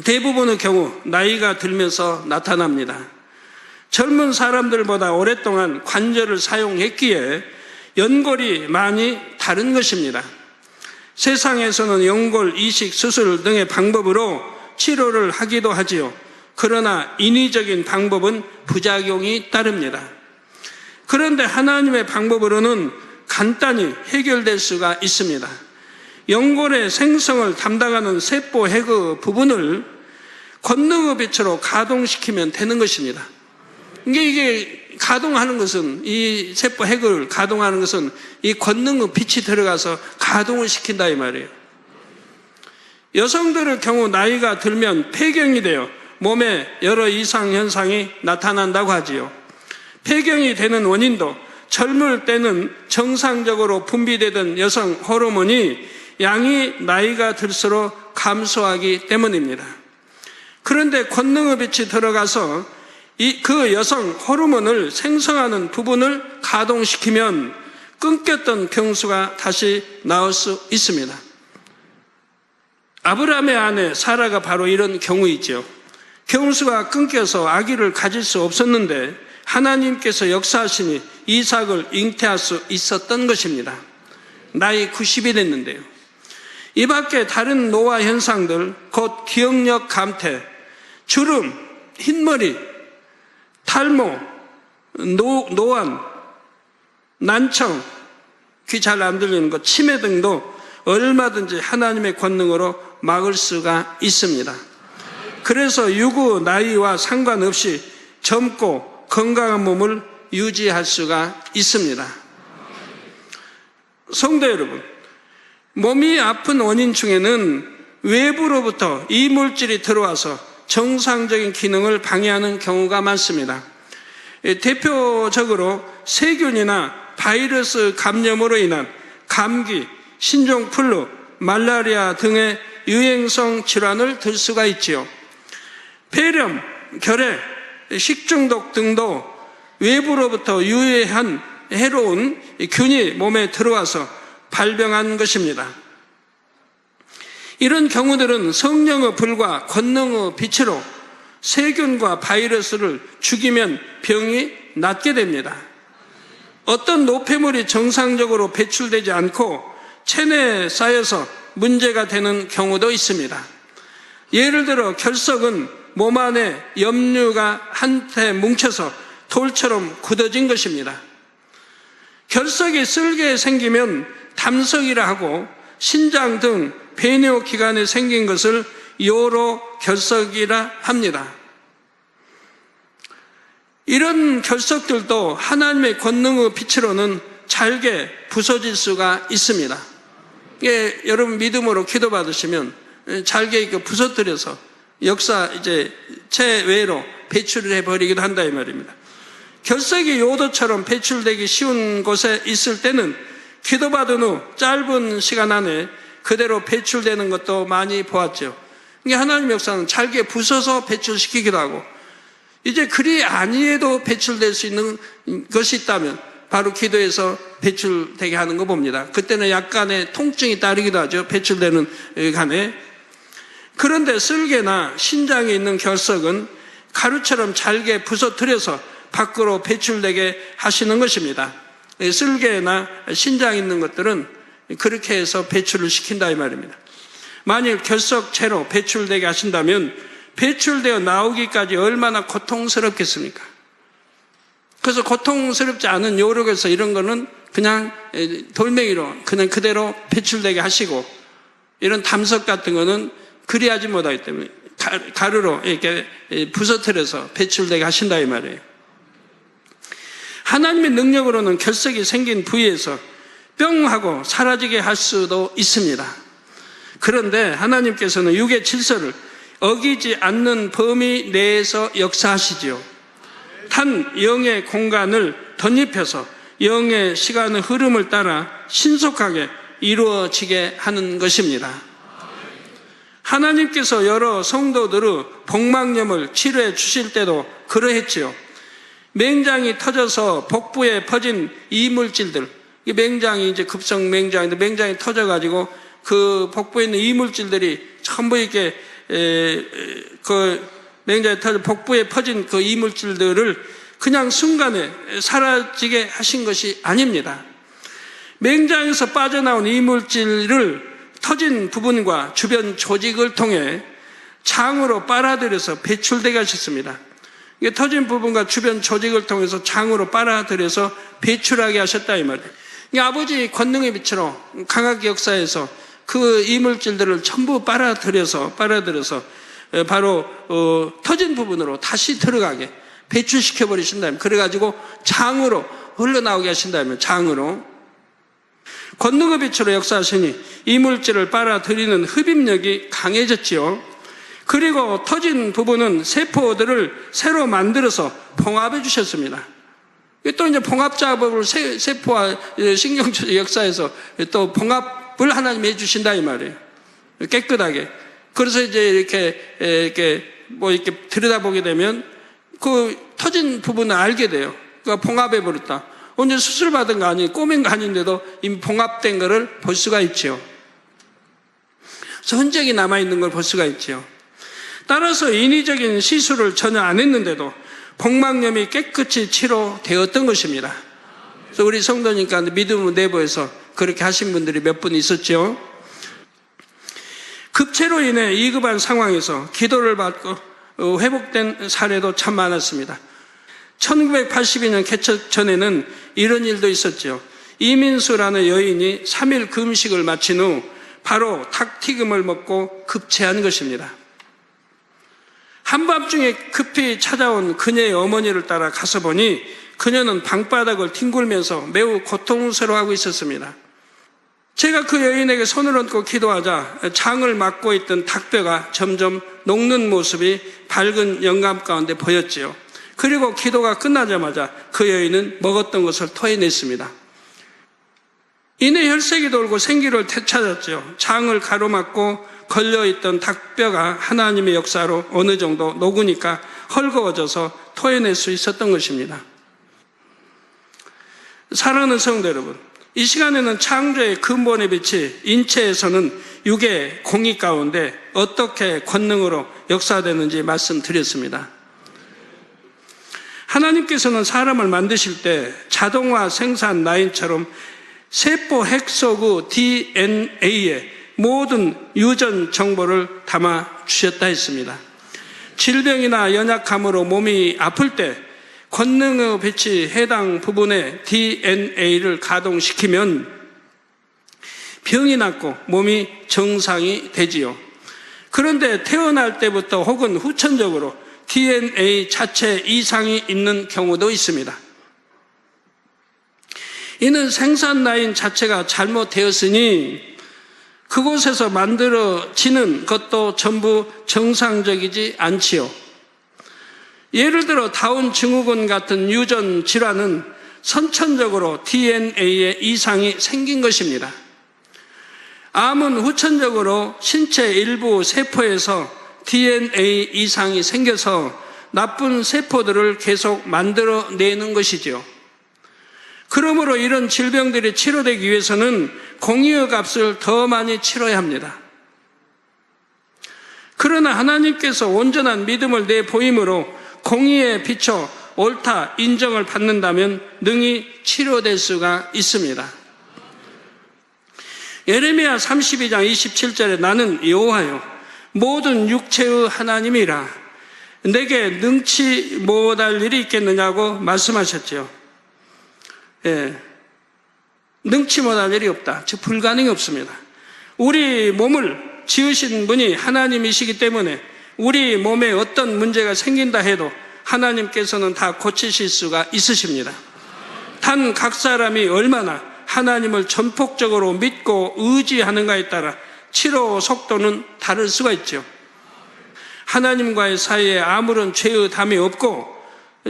대부분의 경우 나이가 들면서 나타납니다. 젊은 사람들보다 오랫동안 관절을 사용했기에 연골이 많이 다른 것입니다. 세상에서는 연골 이식 수술 등의 방법으로 치료를 하기도 하지요. 그러나 인위적인 방법은 부작용이 따릅니다. 그런데 하나님의 방법으로는 간단히 해결될 수가 있습니다. 연골의 생성을 담당하는 세포 핵의 부분을 권능의 빛으로 가동시키면 되는 것입니다. 이게 가동하는 것은, 이 세포 핵을 가동하는 것은 이 권능의 빛이 들어가서 가동을 시킨다 이 말이에요. 여성들의 경우 나이가 들면 폐경이 되어 몸에 여러 이상 현상이 나타난다고 하지요. 폐경이 되는 원인도 젊을 때는 정상적으로 분비되던 여성 호르몬이 양이 나이가 들수록 감소하기 때문입니다. 그런데 권능의 빛이 들어가서 그 여성 호르몬을 생성하는 부분을 가동시키면 끊겼던 병수가 다시 나올 수 있습니다. 아브라함의 아내 사라가 바로 이런 경우이죠. 경수가 끊겨서 아기를 가질 수 없었는데 하나님께서 역사하시니 이삭을 잉태할 수 있었던 것입니다. 나이 90이 됐는데요. 이 밖에 다른 노화 현상들, 곧 기억력 감퇴, 주름, 흰머리, 탈모, 노안, 난청, 귀 잘 안 들리는 것, 치매 등도 얼마든지 하나님의 권능으로 막을 수가 있습니다. 그래서 유구 나이와 상관없이 젊고 건강한 몸을 유지할 수가 있습니다. 성도 여러분, 몸이 아픈 원인 중에는 외부로부터 이물질이 들어와서 정상적인 기능을 방해하는 경우가 많습니다. 대표적으로 세균이나 바이러스 감염으로 인한 감기, 신종플루, 말라리아 등의 유행성 질환을 들 수가 있지요. 폐렴, 결핵, 식중독 등도 외부로부터 유해한 해로운 균이 몸에 들어와서 발병한 것입니다. 이런 경우들은 성령의 불과 권능의 빛으로 세균과 바이러스를 죽이면 병이 낫게 됩니다. 어떤 노폐물이 정상적으로 배출되지 않고 체내에 쌓여서 문제가 되는 경우도 있습니다. 예를 들어 결석은 몸 안에 염류가 한테 뭉쳐서 돌처럼 굳어진 것입니다. 결석이 쓸게 생기면 담석이라 하고 신장 등 배뇨 기관에 생긴 것을 요로 결석이라 합니다. 이런 결석들도 하나님의 권능의 빛으로는 잘게 부서질 수가 있습니다. 예, 여러분 믿음으로 기도받으시면 잘게 부서뜨려서 역사 체외로 배출을 해버리기도 한다 이 말입니다. 결석이 요도처럼 배출되기 쉬운 곳에 있을 때는 기도받은 후 짧은 시간 안에 그대로 배출되는 것도 많이 보았죠. 이게 하나님 역사는 잘게 부숴서 배출시키기도 하고, 이제 그리 아니해도 배출될 수 있는 것이 있다면 바로 기도해서 배출되게 하는 거 봅니다. 그때는 약간의 통증이 따르기도 하죠. 배출되는 간에. 그런데 쓸개나 신장에 있는 결석은 가루처럼 잘게 부서뜨려서 밖으로 배출되게 하시는 것입니다. 쓸개나 신장에 있는 것들은 그렇게 해서 배출을 시킨다 이 말입니다. 만일 결석체로 배출되게 하신다면 배출되어 나오기까지 얼마나 고통스럽겠습니까? 그래서 고통스럽지 않은 요lok에서 이런 거는 그냥 돌멩이로 그냥 그대로 배출되게 하시고, 이런 담석 같은 거는 그리하지 못하기 때문에 가루로 이렇게 부서뜨려서 배출되게 하신다 이 말이에요. 하나님의 능력으로는 결석이 생긴 부위에서 뿅 하고 사라지게 할 수도 있습니다. 그런데 하나님께서는 육의 질서를 어기지 않는 범위 내에서 역사하시지요. 단 영의 공간을 덧입혀서 영의 시간의 흐름을 따라 신속하게 이루어지게 하는 것입니다. 하나님께서 여러 성도들의 복막염을 치료해 주실 때도 그러했지요. 맹장이 터져서 복부에 퍼진 이물질들, 맹장이 이제 급성 맹장인데 맹장이 터져가지고 그 복부에 있는 이물질들이 전부 이렇게 그 맹장이 터져 복부에 퍼진 그 이물질들을 그냥 순간에 사라지게 하신 것이 아닙니다. 맹장에서 빠져나온 이물질을 터진 부분과 주변 조직을 통해 장으로 빨아들여서 배출되게 하셨습니다. 이게 터진 부분과 주변 조직을 통해서 장으로 빨아들여서 배출하게 하셨다 이 말이에요. 아버지 권능의 빛으로 강하게 역사해서 그 이물질들을 전부 빨아들여서 바로 터진 부분으로 다시 들어가게 배출시켜 버리신다면, 그래가지고 장으로 흘러나오게 하신다면, 장으로 권능의 빛으로 역사하시니 이물질을 빨아들이는 흡입력이 강해졌지요. 그리고 터진 부분은 세포들을 새로 만들어서 봉합해 주셨습니다. 또 이제 봉합 작업을 세포와 신경조직 역사에서 또 봉합을 하나님이 해주신다 이 말이에요. 깨끗하게. 그래서 이제 이렇게 들여다보게 되면 그 터진 부분을 알게 돼요. 그러니까 봉합해 버렸다. 언제 수술 받은 거 아니에요. 꼬맨 거 아닌데도 이미 봉합된 거를 볼 수가 있죠. 그래서 흔적이 남아있는 걸 볼 수가 있죠. 따라서 인위적인 시술을 전혀 안 했는데도 복막염이 깨끗이 치료되었던 것입니다. 그래서 우리 성도니까 믿음 내부에서 그렇게 하신 분들이 몇 분 있었죠. 급체로 인해 위급한 상황에서 기도를 받고 회복된 사례도 참 많았습니다. 1982년 개척 전에는 이런 일도 있었죠. 이민수라는 여인이 3일 금식을 마친 후 바로 닭튀김을 먹고 급체한 것입니다. 한밤중에 급히 찾아온 그녀의 어머니를 따라 가서 보니 그녀는 방바닥을 뒹굴면서 매우 고통스러워하고 있었습니다. 제가 그 여인에게 손을 얹고 기도하자 장을 막고 있던 닭뼈가 점점 녹는 모습이 밝은 영감 가운데 보였지요. 그리고 기도가 끝나자마자 그 여인은 먹었던 것을 토해냈습니다. 이내 혈색이 돌고 생기를 되찾았죠. 장을 가로막고 걸려있던 닭뼈가 하나님의 역사로 어느 정도 녹으니까 헐거워져서 토해낼 수 있었던 것입니다. 사랑하는 성도 여러분, 이 시간에는 창조의 근본의 빛이 인체에서는 육의 공의 가운데 어떻게 권능으로 역사되는지 말씀드렸습니다. 하나님께서는 사람을 만드실 때 자동화 생산 라인처럼 세포 핵 속의 DNA에 모든 유전 정보를 담아 주셨다 했습니다. 질병이나 연약함으로 몸이 아플 때 권능의 빛이 해당 부분의 DNA를 가동시키면 병이 낫고 몸이 정상이 되지요. 그런데 태어날 때부터 혹은 후천적으로 DNA 자체 이상이 있는 경우도 있습니다. 이는 생산 라인 자체가 잘못되었으니 그곳에서 만들어지는 것도 전부 정상적이지 않지요. 예를 들어 다운 증후군 같은 유전 질환은 선천적으로 DNA에 이상이 생긴 것입니다. 암은 후천적으로 신체 일부 세포에서 DNA 이상이 생겨서 나쁜 세포들을 계속 만들어내는 것이죠. 그러므로 이런 질병들이 치료되기 위해서는 공의의 값을 더 많이 치러야 합니다. 그러나 하나님께서 온전한 믿음을 내보임으로 공의에 비춰 옳다 인정을 받는다면 능히 치료될 수가 있습니다. 예레미야 32장 27절에 나는 여호와요 모든 육체의 하나님이라 내게 능치 못할 일이 있겠느냐고 말씀하셨죠. 능치 못할 일이 없다. 즉 불가능이 없습니다. 우리 몸을 지으신 분이 하나님이시기 때문에 우리 몸에 어떤 문제가 생긴다 해도 하나님께서는 다 고치실 수가 있으십니다. 단 각 사람이 얼마나 하나님을 전폭적으로 믿고 의지하는가에 따라 치료 속도는 다를 수가 있죠. 하나님과의 사이에 아무런 죄의 담이 없고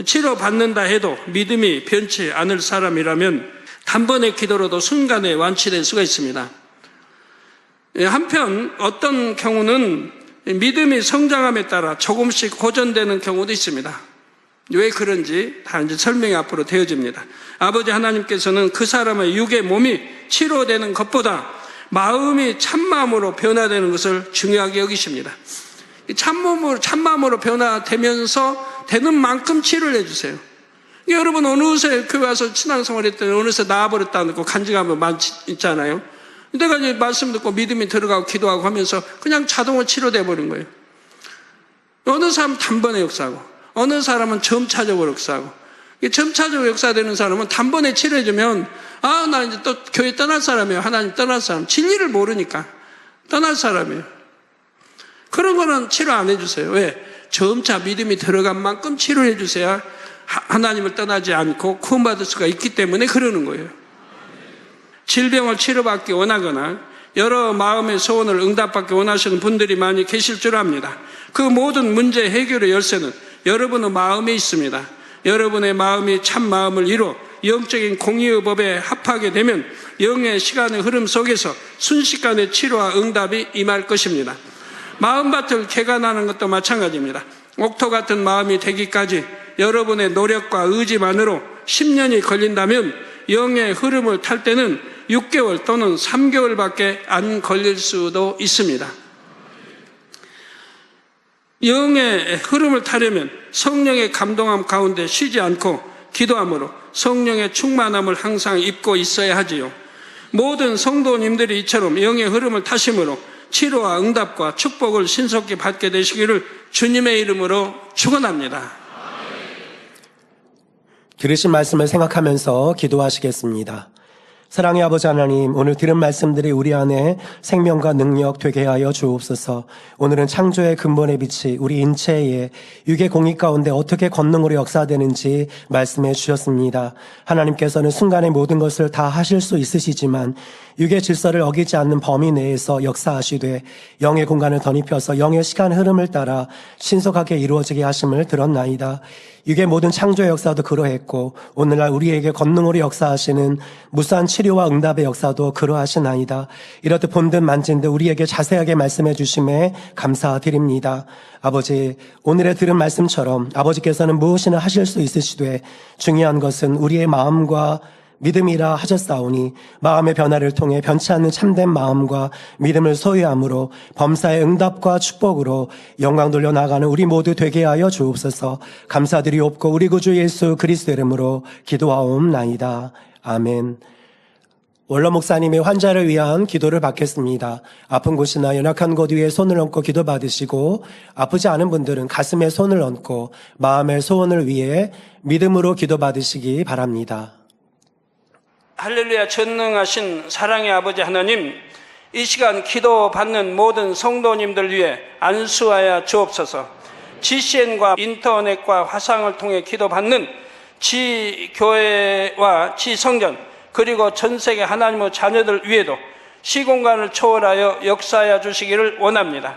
치료받는다 해도 믿음이 변치 않을 사람이라면 단번의 기도로도 순간에 완치될 수가 있습니다. 한편 어떤 경우는 믿음이 성장함에 따라 조금씩 고전되는 경우도 있습니다. 왜 그런지 다 이제 설명이 앞으로 되어집니다. 아버지 하나님께서는 그 사람의 육의 몸이 치료되는 것보다 마음이 참마음으로 변화되는 것을 중요하게 여기십니다. 참마음으로 변화되면서 되는 만큼 치료를 해주세요. 여러분 어느새 교회 와서 신앙생활 했더니 어느새 나아버렸다고 간증하면 많지 있잖아요. 내가 이제 말씀 듣고 믿음이 들어가고 기도하고 하면서 그냥 자동으로 치료돼 버린 거예요. 어느 사람은 단번에 역사하고 어느 사람은 점차적으로 역사하고, 점차적으로 역사되는 사람은 단번에 치료해주면 나 이제 또 교회 떠날 사람이에요. 하나님 떠날 사람. 진리를 모르니까 떠날 사람이에요. 그런 거는 치료 안 해주세요. 왜? 점차 믿음이 들어간 만큼 치료해 주셔야 하나님을 떠나지 않고 구원받을 수가 있기 때문에 그러는 거예요. 질병을 치료받기 원하거나 여러 마음의 소원을 응답받기 원하시는 분들이 많이 계실 줄 압니다. 그 모든 문제 해결의 열쇠는 여러분의 마음에 있습니다. 여러분의 마음이 참 마음을 이루 영적인 공의의 법에 합하게 되면 영의 시간의 흐름 속에서 순식간에 치료와 응답이 임할 것입니다. 마음밭을 개간하는 것도 마찬가지입니다. 옥토 같은 마음이 되기까지 여러분의 노력과 의지만으로 10년이 걸린다면 영의 흐름을 탈 때는 6개월 또는 3개월밖에 안 걸릴 수도 있습니다. 영의 흐름을 타려면 성령의 감동함 가운데 쉬지 않고 기도함으로 성령의 충만함을 항상 입고 있어야 하지요. 모든 성도님들이 이처럼 영의 흐름을 타심으로 치료와 응답과 축복을 신속히 받게 되시기를 주님의 이름으로 축원합니다. 들으신 말씀을 생각하면서 기도하시겠습니다. 사랑의 아버지 하나님, 오늘 들은 말씀들이 우리 안에 생명과 능력 되게 하여 주옵소서. 오늘은 창조의 근본의 빛이 우리 인체의 육의 공의 가운데 어떻게 권능으로 역사되는지 말씀해 주셨습니다. 하나님께서는 순간의 모든 것을 다 하실 수 있으시지만 육의 질서를 어기지 않는 범위 내에서 역사하시되 영의 공간을 덧입혀서 영의 시간 흐름을 따라 신속하게 이루어지게 하심을 들었나이다. 육의 모든 창조의 역사도 그러했고 오늘날 우리에게 권능으로 역사하시는 무수한 치료와 응답의 역사도 그러하시나이다. 이렇듯 본 듯 만진 듯 우리에게 자세하게 말씀해 주심에 감사드립니다. 아버지, 오늘의 들은 말씀처럼 아버지께서는 무엇이나 하실 수 있으시되 중요한 것은 우리의 마음과 믿음이라 하셨사오니 마음의 변화를 통해 변치 않는 참된 마음과 믿음을 소유함으로 범사의 응답과 축복으로 영광 돌려 나가는 우리 모두 되게 하여 주옵소서. 감사드리옵고 우리 구주 예수 그리스도 이름으로 기도하옵나이다. 아멘. 원로 목사님의 환자를 위한 기도를 받겠습니다. 아픈 곳이나 연약한 곳 위에 손을 얹고 기도 받으시고 아프지 않은 분들은 가슴에 손을 얹고 마음의 소원을 위해 믿음으로 기도 받으시기 바랍니다. 할렐루야. 전능하신 사랑의 아버지 하나님, 이 시간 기도 받는 모든 성도님들 위해 안수하여 주옵소서. GCN과 인터넷과 화상을 통해 기도 받는 지교회와 지성전 그리고 전 세계 하나님의 자녀들 위에도 시공간을 초월하여 역사하여 주시기를 원합니다.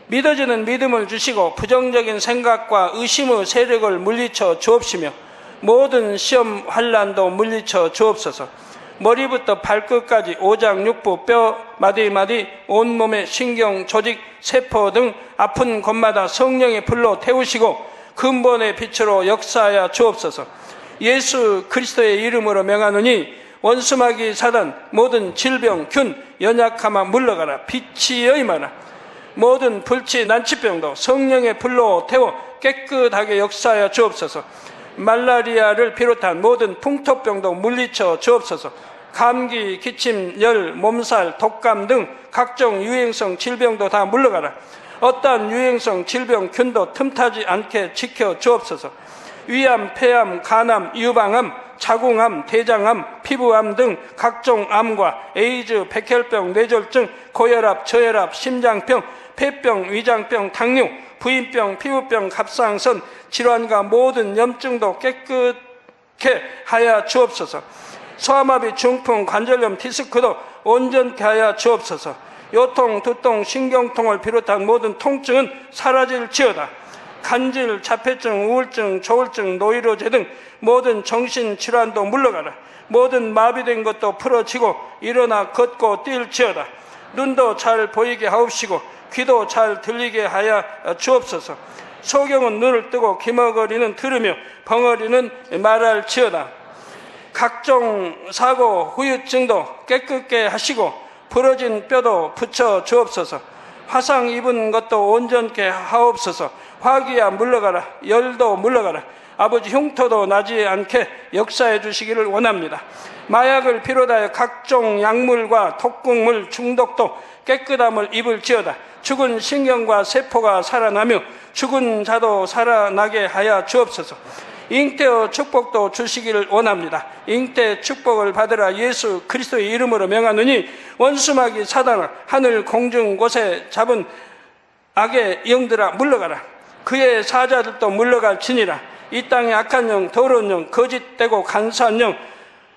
믿어지는 믿음을 주시고 부정적인 생각과 의심의 세력을 물리쳐 주옵시며 모든 시험 환난도 물리쳐 주옵소서. 머리부터 발끝까지 오장육부 뼈 마디마디 온몸의 신경 조직 세포 등 아픈 곳마다 성령의 불로 태우시고 근본의 빛으로 역사하여 주옵소서. 예수 그리스도의 이름으로 명하노니 원수마귀 사단 모든 질병 균 연약함아 물러가라. 빛이여 임하라. 모든 불치 난치병도 성령의 불로 태워 깨끗하게 역사하여 주옵소서. 말라리아를 비롯한 모든 풍토병도 물리쳐 주옵소서. 감기, 기침, 열, 몸살, 독감 등 각종 유행성 질병도 다 물러가라. 어떠한 유행성 질병 균도 틈타지 않게 지켜 주옵소서. 위암, 폐암, 간암, 유방암, 자궁암, 대장암, 피부암 등 각종 암과 에이즈, 백혈병, 뇌졸중, 고혈압, 저혈압, 심장병, 폐병, 위장병, 당뇨, 부인병, 피부병, 갑상선 질환과 모든 염증도 깨끗게 하여 주옵소서. 소아마비, 중풍, 관절염, 디스크도 온전케 하여 주옵소서. 요통, 두통, 신경통을 비롯한 모든 통증은 사라질지어다. 간질, 자폐증, 우울증, 조울증, 노이로제 등 모든 정신질환도 물러가라. 모든 마비된 것도 풀어지고 일어나 걷고 뛸지어다. 눈도 잘 보이게 하옵시고 귀도 잘 들리게 하여 주옵소서. 소경은 눈을 뜨고 기머거리는 들으며 벙어리는 말할지어다. 각종 사고, 후유증도 깨끗게 하시고 부러진 뼈도 붙여 주옵소서. 화상 입은 것도 온전케 하옵소서. 화기야 물러가라. 열도 물러가라. 아버지 흉터도 나지 않게 역사해 주시기를 원합니다. 마약을 비롯하여 각종 약물과 독극물 중독도 깨끗함을 입을지어다. 죽은 신경과 세포가 살아나며 죽은 자도 살아나게 하여 주옵소서. 잉태의 축복도 주시기를 원합니다. 잉태 축복을 받으라. 예수 그리스도의 이름으로 명하노니 원수마귀 사단아, 하늘 공중 곳에 잡은 악의 영들아 물러가라. 그의 사자들도 물러갈지니라. 이 땅의 악한 영, 더러운 영, 거짓되고 간사한 영,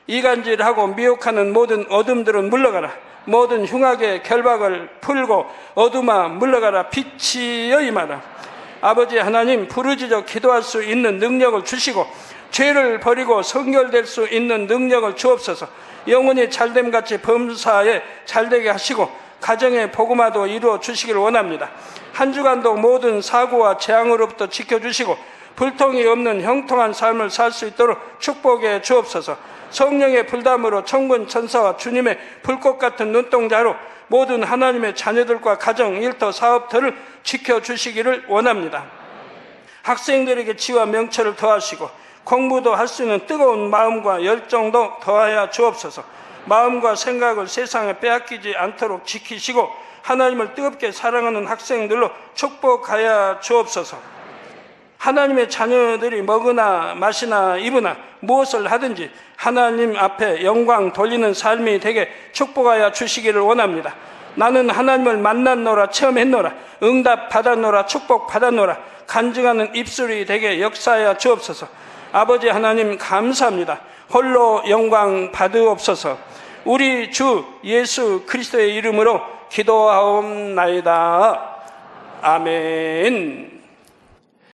이간질하고 미혹하는 모든 어둠들은 물러가라. 모든 흉악의 결박을 풀고 어둠아 물러가라. 빛이여 임하라. 아버지 하나님, 부르짖어 기도할 수 있는 능력을 주시고 죄를 버리고 성결될 수 있는 능력을 주옵소서. 영혼이 잘됨같이 범사에 잘되게 하시고 가정의 복음화도 이루어 주시기를 원합니다. 한 주간도 모든 사고와 재앙으로부터 지켜주시고 불통이 없는 형통한 삶을 살 수 있도록 축복해 주옵소서. 성령의 불담으로 천군 천사와 주님의 불꽃 같은 눈동자로 모든 하나님의 자녀들과 가정, 일터, 사업터를 지켜주시기를 원합니다. 학생들에게 지와 명철을 더하시고 공부도 할 수 있는 뜨거운 마음과 열정도 더하여 주옵소서. 마음과 생각을 세상에 빼앗기지 않도록 지키시고 하나님을 뜨겁게 사랑하는 학생들로 축복하여 주옵소서. 하나님의 자녀들이 먹으나 마시나 입으나 무엇을 하든지 하나님 앞에 영광 돌리는 삶이 되게 축복하여 주시기를 원합니다. 나는 하나님을 만났노라, 체험했노라, 응답 받았노라, 축복 받았노라, 간증하는 입술이 되게 역사하여 주옵소서. 아버지 하나님 감사합니다. 홀로 영광 받으옵소서. 우리 주 예수 그리스도의 이름으로 기도하옵나이다. 아멘.